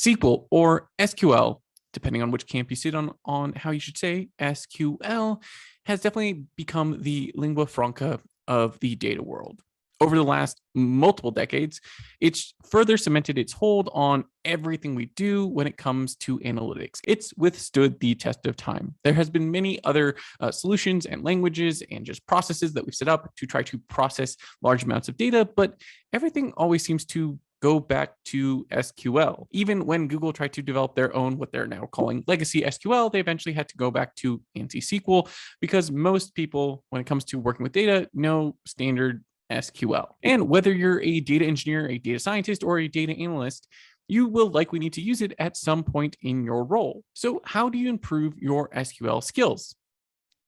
SQL or SQL, depending on which camp you sit on how you should say SQL, has definitely become the lingua franca of the data world. Over the last multiple decades, it's further cemented its hold on everything we do when it comes to analytics. It's withstood the test of time. There has been many other solutions and languages and just processes that we've set up to try to process large amounts of data, but everything always seems to go back to SQL. Even when Google tried to develop their own, what they're now calling legacy SQL, they eventually had to go back to ANSI SQL because most people, when it comes to working with data, know standard SQL. And whether you're a data engineer, a data scientist, or a data analyst, you will likely need to use it at some point in your role. So how do you improve your SQL skills?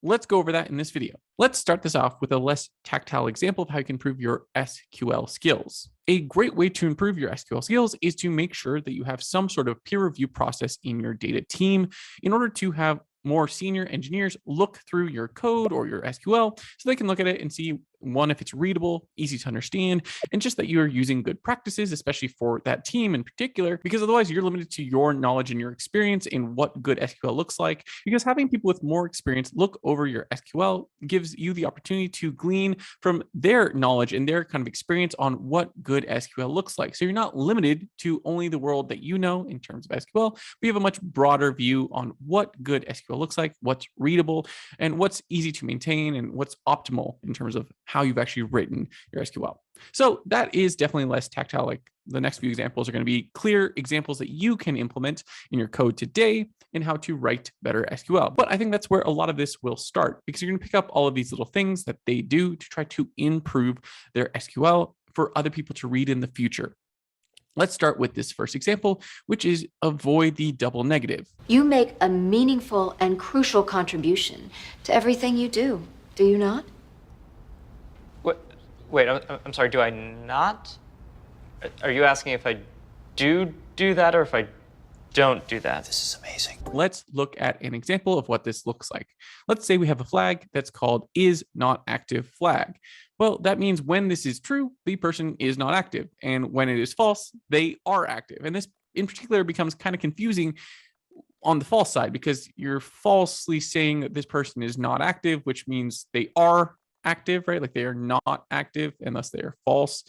Let's go over that in this video. Let's start this off with a less tactile example of how you can improve your SQL skills. A great way to improve your SQL skills is to make sure that you have some sort of peer review process in your data team in order to have more senior engineers look through your code or your SQL so they can look at it and see, one, if it's readable, easy to understand, and just that you're using good practices, especially for that team in particular, because otherwise you're limited to your knowledge and your experience in what good SQL looks like. Because having people with more experience look over your SQL gives you the opportunity to glean from their knowledge and their kind of experience on what good SQL looks like. So you're not limited to only the world that you know in terms of SQL, but you have a much broader view on what good SQL looks like, what's readable, and what's easy to maintain, and what's optimal in terms of how you've actually written your SQL. So that is definitely less tactile. Like the next few examples are going to be clear examples that you can implement in your code today in how to write better SQL. But I think that's where a lot of this will start, because you're going to pick up all of these little things that they do to try to improve their SQL for other people to read in the future. Let's start with this first example, which is avoid the double negative. You make a meaningful and crucial contribution to everything you do you not? Wait, I'm sorry, do I not? Are you asking if I do that or if I don't do that? This is amazing. Let's look at an example of what this looks like. Let's say we have a flag that's called is not active flag. Well, that means when this is true, the person is not active. And when it is false, they are active. And this in particular becomes kind of confusing on the false side, because you're falsely saying that this person is not active, which means they are active, right? Like they are not active unless they are false.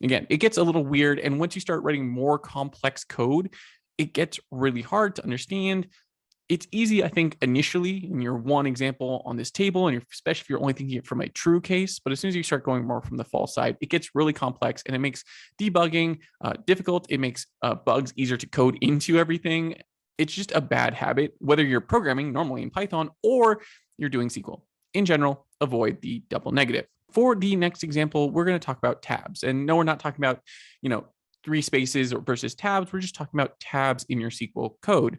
Again, it gets a little weird. And once you start writing more complex code, it gets really hard to understand. It's easy, I think, initially in your one example on this table, and especially if you're only thinking it from a true case. But as soon as you start going more from the false side, it gets really complex, and it makes debugging difficult. It makes bugs easier to code into everything. It's just a bad habit, whether you're programming normally in Python or you're doing SQL. In general, avoid the double negative. For the next example, we're going to talk about tabs. And no, we're not talking about, 3 spaces versus tabs. We're just talking about tabs in your SQL code.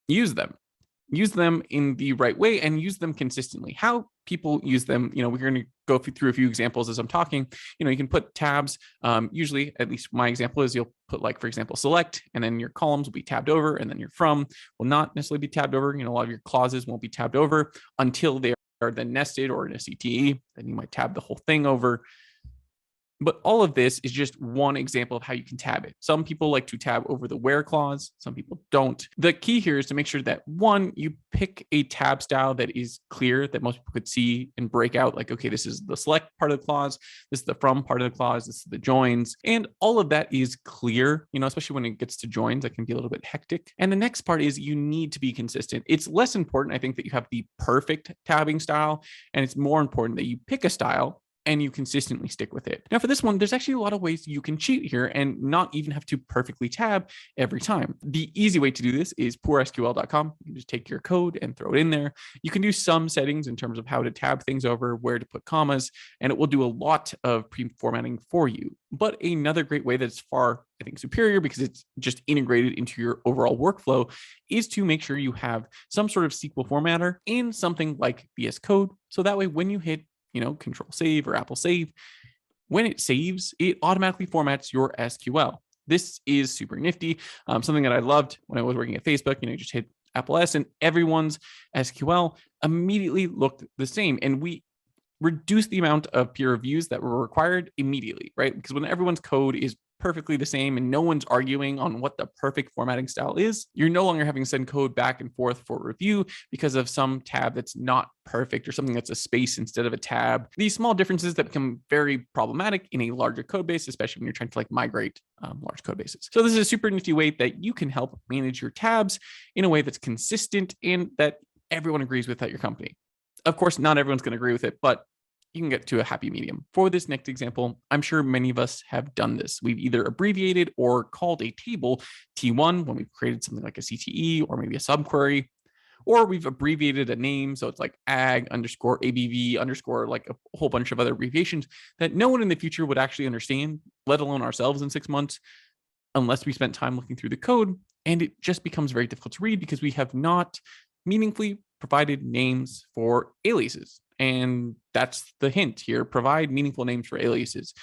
Use them in the right way and use them consistently. How people use them, we're going to go through a few examples as I'm talking. You can put tabs, usually, at least my example is you'll put, like, for example, select, and then your columns will be tabbed over, and then your from will not necessarily be tabbed over. A lot of your clauses won't be tabbed over until they are then nested or in a CTE. Then you might tab the whole thing over. But all of this is just one example of how you can tab it. Some people like to tab over the where clause. Some people don't. The key here is to make sure that, one, you pick a tab style that is clear, that most people could see and break out. Like, okay, this is the select part of the clause. This is the from part of the clause. This is the joins. And all of that is clear, especially when it gets to joins, that can be a little bit hectic. And the next part is you need to be consistent. It's less important, I think, that you have the perfect tabbing style. And it's more important that you pick a style and you consistently stick with it. Now, for this one, there's actually a lot of ways you can cheat here and not even have to perfectly tab every time. The easy way to do this is poursql.com. You can just take your code and throw it in there. You can do some settings in terms of how to tab things over, where to put commas, and it will do a lot of pre-formatting for you. But another great way that's far, I think, superior, because it's just integrated into your overall workflow, is to make sure you have some sort of SQL formatter in something like VS Code. So that way, when you hit Control Save or Apple Save, when it saves, it automatically formats your SQL. This is super nifty. Something that I loved when I was working at Facebook, you just hit Apple S and everyone's SQL immediately looked the same. And we reduced the amount of peer reviews that were required immediately, right? Because when everyone's code is perfectly the same and no one's arguing on what the perfect formatting style is, you're no longer having to send code back and forth for review because of some tab that's not perfect or something that's a space instead of a tab. These small differences that become very problematic in a larger code base, especially when you're trying to like migrate large code bases. So this is a super nifty way that you can help manage your tabs in a way that's consistent and that everyone agrees with at your company. Of course, not everyone's going to agree with it, but you can get to a happy medium. For this next example, I'm sure many of us have done this. We've either abbreviated or called a table T1 when we've created something like a CTE or maybe a subquery, or we've abbreviated a name. So it's like ag underscore ABV underscore, like a whole bunch of other abbreviations that no one in the future would actually understand, let alone ourselves in 6 months, unless we spent time looking through the code. And it just becomes very difficult to read because we have not meaningfully provided names for aliases. And that's the hint here. Provide meaningful names for aliases.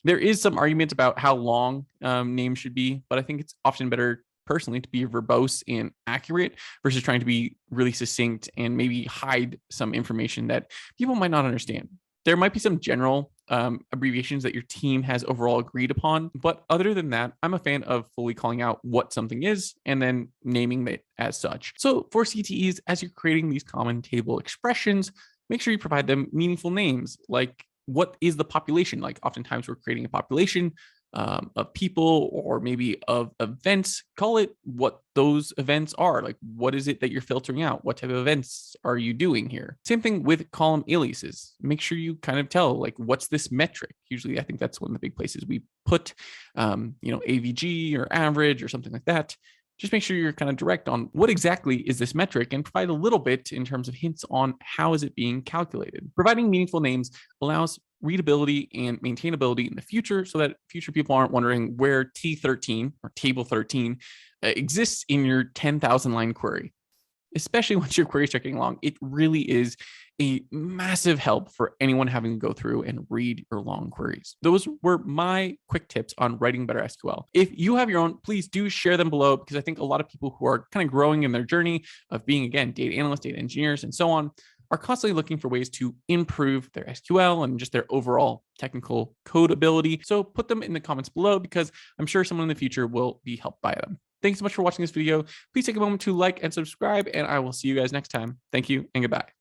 There is some argument about how long names should be, but I think it's often better personally to be verbose and accurate versus trying to be really succinct and maybe hide some information that people might not understand. There might be some general abbreviations that your team has overall agreed upon, but other than that, I'm a fan of fully calling out what something is and then naming it as such. So for CTEs, as you're creating these common table expressions, make sure you provide them meaningful names. Like, what is the population? Like, oftentimes we're creating a population of people or maybe of events. Call it what those events are. Like, what is it that you're filtering out? What type of events are you doing here? Same thing with column aliases. Make sure you kind of tell, like, what's this metric? Usually, I think that's one of the big places we put, AVG or average or something like that. Just make sure you're kind of direct on what exactly is this metric and provide a little bit in terms of hints on how is it being calculated. Providing meaningful names allows readability and maintainability in the future so that future people aren't wondering where T13 or table 13 exists in your 10,000 line query. Especially once your queries are getting long, it really is a massive help for anyone having to go through and read your long queries. Those were my quick tips on writing better SQL. If you have your own, please do share them below, because I think a lot of people who are kind of growing in their journey of being, again, data analysts, data engineers, and so on, are constantly looking for ways to improve their SQL and just their overall technical code ability. So put them in the comments below, because I'm sure someone in the future will be helped by them. Thanks so much for watching this video. Please take a moment to like and subscribe, and I will see you guys next time. Thank you and goodbye.